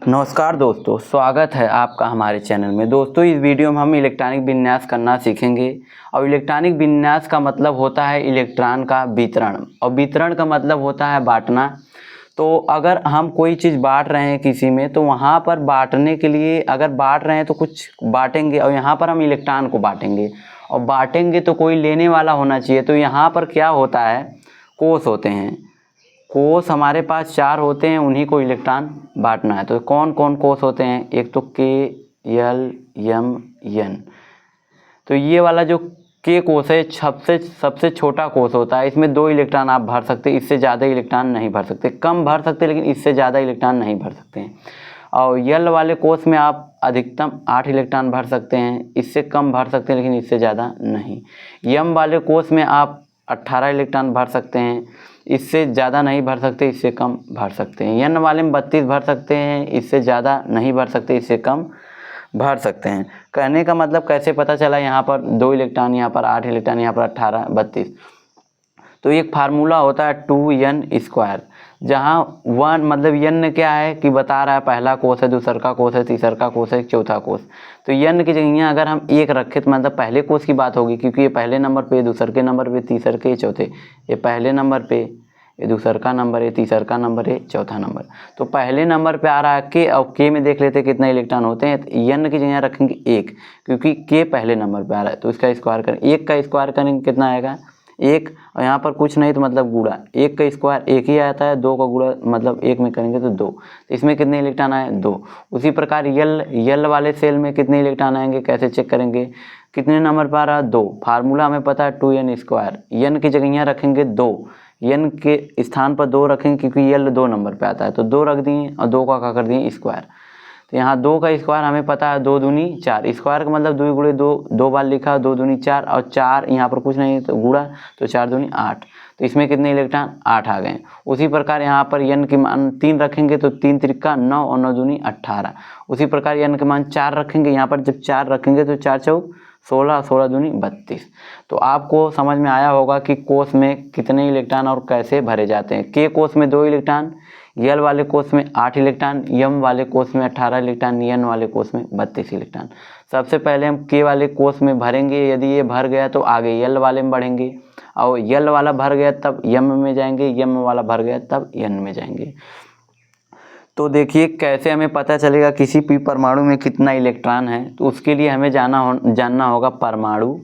नमस्कार दोस्तों, स्वागत है आपका हमारे चैनल में। दोस्तों, इस वीडियो में हम इलेक्ट्रॉनिक विन्यास करना सीखेंगे। और इलेक्ट्रॉनिक विन्यास का मतलब होता है इलेक्ट्रॉन का वितरण, और वितरण का मतलब होता है बांटना। तो अगर हम कोई चीज़ बांट रहे हैं किसी में, तो वहाँ पर बांटने के लिए अगर बांट रहे हैं तो कुछ बांटेंगे, और यहाँ पर हम इलेक्ट्रॉन को बांटेंगे। और बांटेंगे तो कोई लेने वाला होना चाहिए। तो यहाँ पर क्या होता है, कोष होते हैं। कोष हमारे पास 4 होते हैं, उन्हीं को इलेक्ट्रॉन बांटना है। तो कौन कौन कोष होते हैं? एक तो के, एल, एम, एन। तो ये वाला जो के कोष है सबसे छोटा कोष होता है। इसमें 2 इलेक्ट्रॉन आप भर सकते हैं, इससे ज़्यादा इलेक्ट्रॉन नहीं भर सकते। कम भर सकते लेकिन इससे ज़्यादा इलेक्ट्रॉन नहीं भर सकते हैं। और यल वाले कोष में आप अधिकतम 8 इलेक्ट्रॉन भर सकते हैं, इससे कम भर सकते हैं लेकिन इससे ज़्यादा नहीं। यम वाले कोष में आप 18 इलेक्ट्रॉन भर सकते हैं, इससे ज़्यादा नहीं भर सकते, इससे कम भर सकते हैं। एन वाले में 32 भर सकते हैं, इससे ज़्यादा नहीं भर सकते, इससे कम भर सकते हैं। कहने का मतलब कैसे पता चला, यहाँ पर 2 इलेक्ट्रॉन, यहाँ पर 8 इलेक्ट्रॉन, यहाँ पर 18, 32। तो एक फार्मूला होता है 2n², जहाँ 1 मतलब n क्या है कि बता रहा है पहला कोष है, दूसरा का कोष है, तीसरा का कोष है, चौथा कोष। तो n की जगह अगर हम 1 रखें तो मतलब पहले कोष की बात होगी, क्योंकि ये पहले नंबर पे, दूसरे के नंबर पे, तीसरे के, चौथे। ये पहले नंबर पे, ये दूसरा का नंबर है, तीसरा का नंबर है, चौथा नंबर। तो पहले नंबर पे आ रहा है के, और के में देख लेते हैं कितने इलेक्ट्रॉन होते हैं। तो n की जगह रखेंगे 1, क्योंकि के पहले नंबर पे आ रहा है। तो इसका स्क्वायर करें, 1 का स्क्वायर करेंगे कितना आएगा 1, और यहाँ पर कुछ नहीं तो मतलब गुणा, 1 का स्क्वायर 1 ही आता है, 2 का गुणा मतलब 1 में करेंगे तो 2। तो इसमें कितने इलेक्ट्रॉन आए 2। उसी प्रकार यल वाले सेल में कितने इलेक्ट्रॉन आएंगे, कैसे चेक करेंगे, कितने नंबर पर आ रहा है 2। फार्मूला हमें पता है 2n²। n की जगह यहाँ रखेंगे 2, n के स्थान पर 2 रखेंगे, क्योंकि यल 2 नंबर पर आता है। तो 2 रख दिए और 2 का क्या कर दिए स्क्वायर। तो यहाँ 2 का स्क्वायर हमें पता है 2 दूनी 4। स्क्वायर का मतलब 2 गुणे 2, 2 बार लिखा, 2 दूनी 4, और 4 यहाँ पर कुछ नहीं है तो गुणा, तो 4 दूनी 8। तो इसमें कितने इलेक्ट्रॉन 8 आ गए। उसी प्रकार यहाँ पर n के मान 3 रखेंगे तो 3 त्रिका 9, और 9 दूनी 18। उसी प्रकार n के मान 4 रखेंगे, यहाँ पर जब 4 रखेंगे तो 4 चौक 16, 16 दूनी 32। तो आपको समझ में आया होगा कि कोष में कितने इलेक्ट्रॉन और कैसे भरे जाते हैं। के कोष में 2 इलेक्ट्रॉन, यल वाले कोष में 8 इलेक्ट्रॉन, यम वाले कोष में 18 इलेक्ट्रॉन, एन वाले कोष में 32 इलेक्ट्रॉन। सबसे पहले हम के वाले कोष में भरेंगे। यदि ये भर गया तो आगे यल वाले में बढ़ेंगे, और यल वाला भर गया तब यम में जाएंगे, यम वाला भर गया तब एन में जाएंगे। तो देखिए कैसे हमें पता चलेगा किसी भी परमाणु में कितना इलेक्ट्रॉन है। तो उसके लिए हमें जानना होगा परमाणु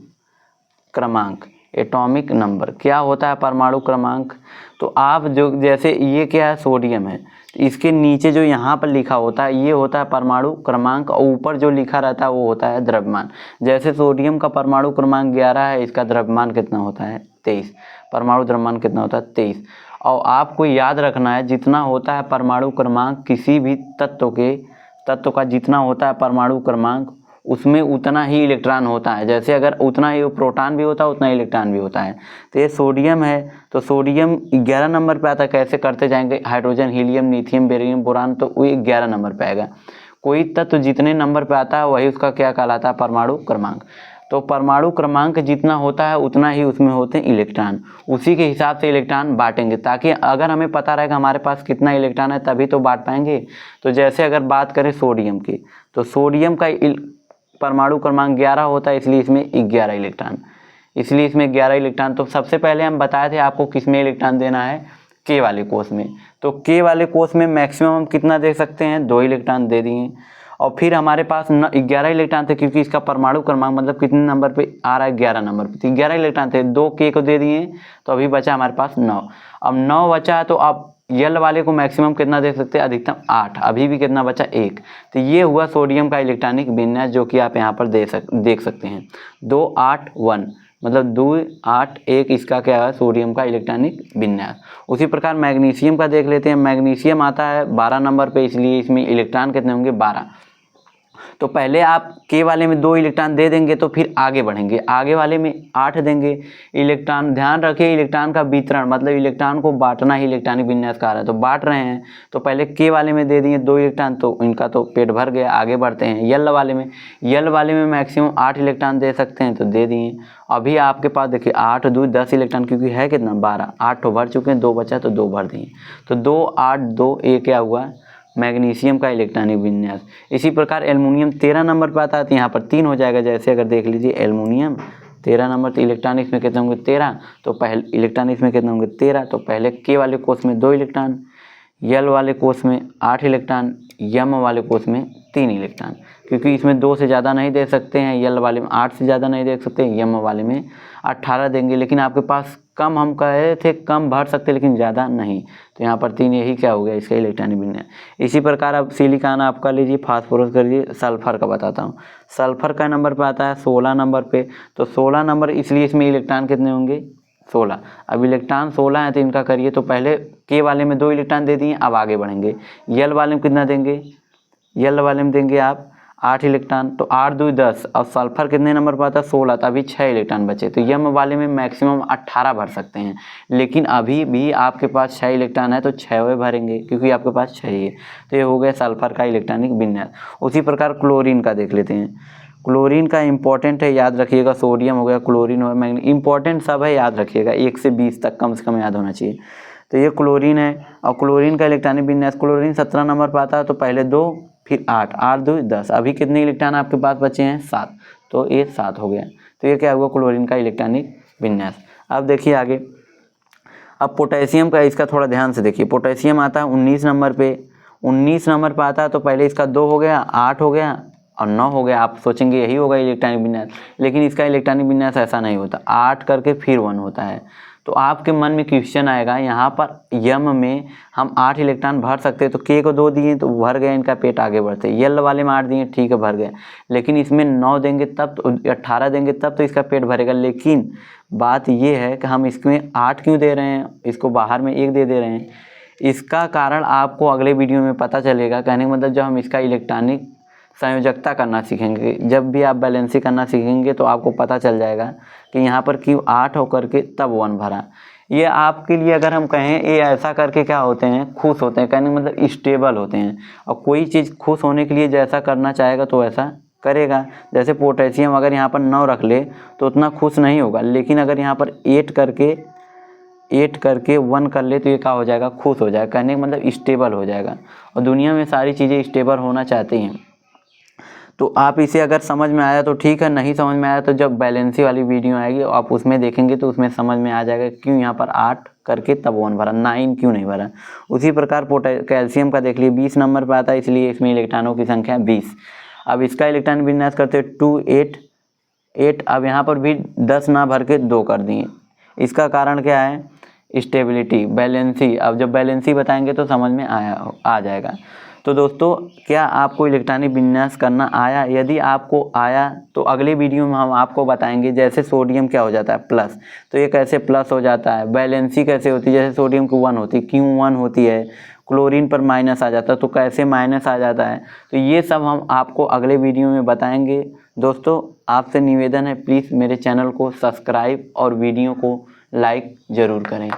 क्रमांक, एटॉमिक नंबर। क्या होता है परमाणु क्रमांक? तो आप जो जैसे ये क्या है, सोडियम है, तो इसके नीचे जो यहाँ पर लिखा होता है ये होता है परमाणु क्रमांक, और ऊपर जो लिखा रहता है वो होता है द्रव्यमान। जैसे सोडियम का परमाणु क्रमांक 11 है, इसका द्रव्यमान कितना होता है 23। परमाणु द्रव्यमान कितना होता है 23। और आपको याद रखना है जितना होता है परमाणु क्रमांक, किसी भी तत्व का जितना होता है परमाणु क्रमांक, उसमें उतना ही इलेक्ट्रॉन होता है। जैसे अगर उतना ही प्रोटॉन भी होता है उतना ही इलेक्ट्रॉन भी होता है। तो ये सोडियम है, तो सोडियम 11 नंबर पे आता है। कैसे करते जाएंगे, hydrogen, helium, lithium, barium, boron, तो वो 11 नंबर पे आएगा। कोई तत्व जितने नंबर पे आता है वही उसका क्या कहलाता है, परमाणु क्रमांक। तो परमाणु क्रमांक जितना होता है उतना ही उसमें होते हैं इलेक्ट्रॉन। उसी के हिसाब से इलेक्ट्रॉन बांटेंगे, ताकि अगर हमें पता रहेगा हमारे पास कितना इलेक्ट्रॉन है तभी तो बांट पाएंगे। तो जैसे अगर बात करें सोडियम की, तो सोडियम का परमाणु क्रमांक 11 होता है, इसलिए इसमें 11 इलेक्ट्रॉन, इसलिए इसमें 11 इलेक्ट्रॉन। तो सबसे पहले हम बताए थे आपको किस में इलेक्ट्रॉन देना है, के वाले कोष में। तो के वाले कोष में मैक्सिमम हम कितना दे सकते हैं, 2 इलेक्ट्रॉन दे दिए। और फिर हमारे पास 11 इलेक्ट्रॉन थे, क्योंकि इसका परमाणु क्रमांक मतलब कितने नंबर पे आ रहा है, 11 नंबर पे। तो 11 इलेक्ट्रॉन थे, 2 के को दे दिए, तो अभी बचा हमारे पास 9। अब 9 बचा है, तो आप यल वाले को मैक्सिमम कितना दे सकते हैं, अधिकतम 8। अभी भी कितना बचा, 1। तो ये हुआ सोडियम का इलेक्ट्रॉनिक विन्यास, जो कि आप यहाँ पर देख सकते हैं 2, 8, 1, मतलब 2, 8, 1, इसका क्या है, सोडियम का इलेक्ट्रॉनिक विन्यास। उसी प्रकार मैग्नीशियम का देख लेते हैं। मैग्नीशियम आता है 12 नंबर पे, इसलिए इसमें इलेक्ट्रॉन कितने होंगे, 12। तो पहले आप के वाले में 2 इलेक्ट्रॉन दे देंगे, तो फिर आगे बढ़ेंगे, आगे वाले में 8 देंगे इलेक्ट्रॉन। ध्यान रखिए इलेक्ट्रॉन का वितरण मतलब इलेक्ट्रॉन को बांटना ही इलेक्ट्रॉनिक विन्यास कहा है। तो बांट रहे हैं, तो पहले के वाले में दे दिए 2 इलेक्ट्रॉन, तो इनका तो पेट भर गया। आगे बढ़ते हैं यल वाले में मैक्सिमम 8 इलेक्ट्रॉन दे सकते हैं, तो दे दिए। अभी आपके पास देखिए 8, 2, 10 इलेक्ट्रॉन, क्योंकि है कितना 12, 8 तो भर चुके हैं, 2 बचा तो 2 भर दिए। तो 2, 8, 2, ये क्या हुआ मैग्नीशियम का इलेक्ट्रॉनिक विन्यास। इसी प्रकार एल्युमिनियम 13 नंबर पर आता है, तो यहाँ पर 3 हो जाएगा। जैसे अगर देख लीजिए एल्युमिनियम 13 नंबर, तो इलेक्ट्रॉनिक्स में कितने होंगे 13, तो पहले इलेक्ट्रॉनिक्स में कितने होंगे 13, तो पहले के वाले कोष में 2 इलेक्ट्रॉन, यल वाले कोष में 8 इलेक्ट्रॉन, यम वाले कोष में 3 इलेक्ट्रॉन, क्योंकि इसमें 2 से ज़्यादा नहीं दे सकते हैं, यल वाले में 8 से ज़्यादा नहीं दे सकते, यम वाले में 18 देंगे। लेकिन आपके पास कम, हम कहे थे कम भर सकते लेकिन ज़्यादा नहीं, तो यहाँ पर 3, यही क्या हो गया इसका इलेक्ट्रॉनिक विन्यास। इसी प्रकार अब सिलिकॉन आप कर लीजिए, फास्फोरस कर लीजिए, सल्फर का बताता हूँ। सल्फर का नंबर पे आता है 16 नंबर पे, तो 16 नंबर इसलिए इसमें इलेक्ट्रॉन कितने होंगे 16। अब इलेक्ट्रॉन 16 है तो इनका करिए, तो पहले के वाले में 2 इलेक्ट्रॉन दे दिए, अब आगे बढ़ेंगे। यल वाले में कितना देंगे, यल वाले में देंगे आप 8 इलेक्ट्रॉन, तो 8 2 10, और सल्फर कितने नंबर पर आता है 16, तो अभी 6 इलेक्ट्रॉन बचे। तो यम वाले में मैक्सिमम 18 भर सकते हैं, लेकिन अभी भी आपके पास 6 इलेक्ट्रॉन है तो 6 भरेंगे, क्योंकि आपके पास 6 ही है। तो ये हो गया सल्फर का इलेक्ट्रॉनिक विन्यास। उसी प्रकार क्लोरीन का देख लेते हैं। क्लोरीन का इंपॉर्टेंट है, याद रखिएगा, सोडियम हो गया, क्लोरीन हो गया, मैग्नीशियम, इंपॉर्टेंट सब है, याद रखिएगा, 1 से 20 तक कम से कम याद होना चाहिए। तो ये क्लोरीन है, और क्लोरीन का इलेक्ट्रॉनिक विन्यास, क्लोरीन 17 नंबर पर आता है, तो पहले 2 फिर 8, 8 2 10, अभी कितने इलेक्ट्रॉन आपके पास बचे हैं 7, तो ये 7 हो गया। तो ये क्या हुआ क्लोरीन का इलेक्ट्रॉनिक विन्यास। अब देखिए आगे, अब पोटेशियम का, इसका थोड़ा ध्यान से देखिए। पोटेशियम आता है 19 नंबर पे, 19 नंबर पर आता है, तो पहले इसका 2 हो गया, 8 हो गया और 9 हो गया। आप सोचेंगे यही होगा इलेक्ट्रॉनिक विन्यास, लेकिन इसका इलेक्ट्रॉनिक विन्यास ऐसा नहीं होता, 8 करके फिर 1 होता है। तो आपके मन में क्वेश्चन आएगा, यहाँ पर यम में हम 8 इलेक्ट्रॉन भर सकते, तो के को 2 दिए तो भर गए, इनका पेट आगे बढ़ते। यल वाले में 8 दिए, ठीक है भर गए, लेकिन इसमें 9 देंगे तब, तो 18 देंगे तब तो इसका पेट भरेगा। लेकिन बात ये है कि हम इसमें 8 क्यों दे रहे हैं, इसको बाहर में 1 दे रहे हैं। इसका कारण आपको अगले वीडियो में पता चलेगा। कहने का मतलब जब हम इसका इलेक्ट्रॉनिक संयोजकता करना सीखेंगे, जब भी आप बैलेंसिंग करना सीखेंगे, तो आपको पता चल जाएगा कि यहाँ पर क्यों 8 होकर के तब 1 भरा। ये आपके लिए अगर हम कहें, ये ऐसा करके क्या होते हैं, खुश होते हैं, कहने का मतलब स्टेबल होते हैं। और कोई चीज़ खुश होने के लिए जैसा करना चाहेगा तो वैसा करेगा। जैसे पोटेशियम अगर यहाँ पर 9 रख ले तो उतना खुश नहीं होगा, लेकिन अगर यहाँ पर 8 करके 1 कर ले तो ये क्या हो जाएगा, खुश हो जाएगा। कहने का मतलब स्टेबल हो जाएगा। और दुनिया में सारी चीज़ें स्टेबल होना चाहती हैं। तो आप इसे अगर समझ में आया तो ठीक है, नहीं समझ में आया तो जब बैलेंसी वाली वीडियो आएगी आप उसमें देखेंगे तो उसमें समझ में आ जाएगा क्यों यहाँ पर 8 करके तब 1 भरा, 9 क्यों नहीं भरा। उसी प्रकार कैल्शियम का देख लिए, 20 नंबर पर आता है, इसलिए इसमें इलेक्ट्रॉनों की संख्या 20। अब इसका इलेक्ट्रॉन विन्यास करते 2 8 8, अब यहाँ पर भी 10 ना भर के 2 कर दिए। इसका कारण क्या है, स्टेबिलिटी, बैलेंसी। अब जब बैलेंसी बताएंगे तो समझ में आ जाएगा। तो दोस्तों, क्या आपको इलेक्ट्रॉनिक विन्यास करना आया? यदि आपको आया तो अगले वीडियो में हम आपको बताएंगे, जैसे सोडियम क्या हो जाता है प्लस, तो ये कैसे प्लस हो जाता है, बैलेंसी कैसे होती है, जैसे सोडियम की 1 होती है, क्यों 1 होती है, क्लोरीन पर माइनस आ जाता है तो कैसे माइनस आ जाता है। तो ये सब हम आपको अगले वीडियो में बताएंगे। दोस्तों, आपसे निवेदन है, प्लीज़ मेरे चैनल को सब्सक्राइब और वीडियो को लाइक ज़रूर करें।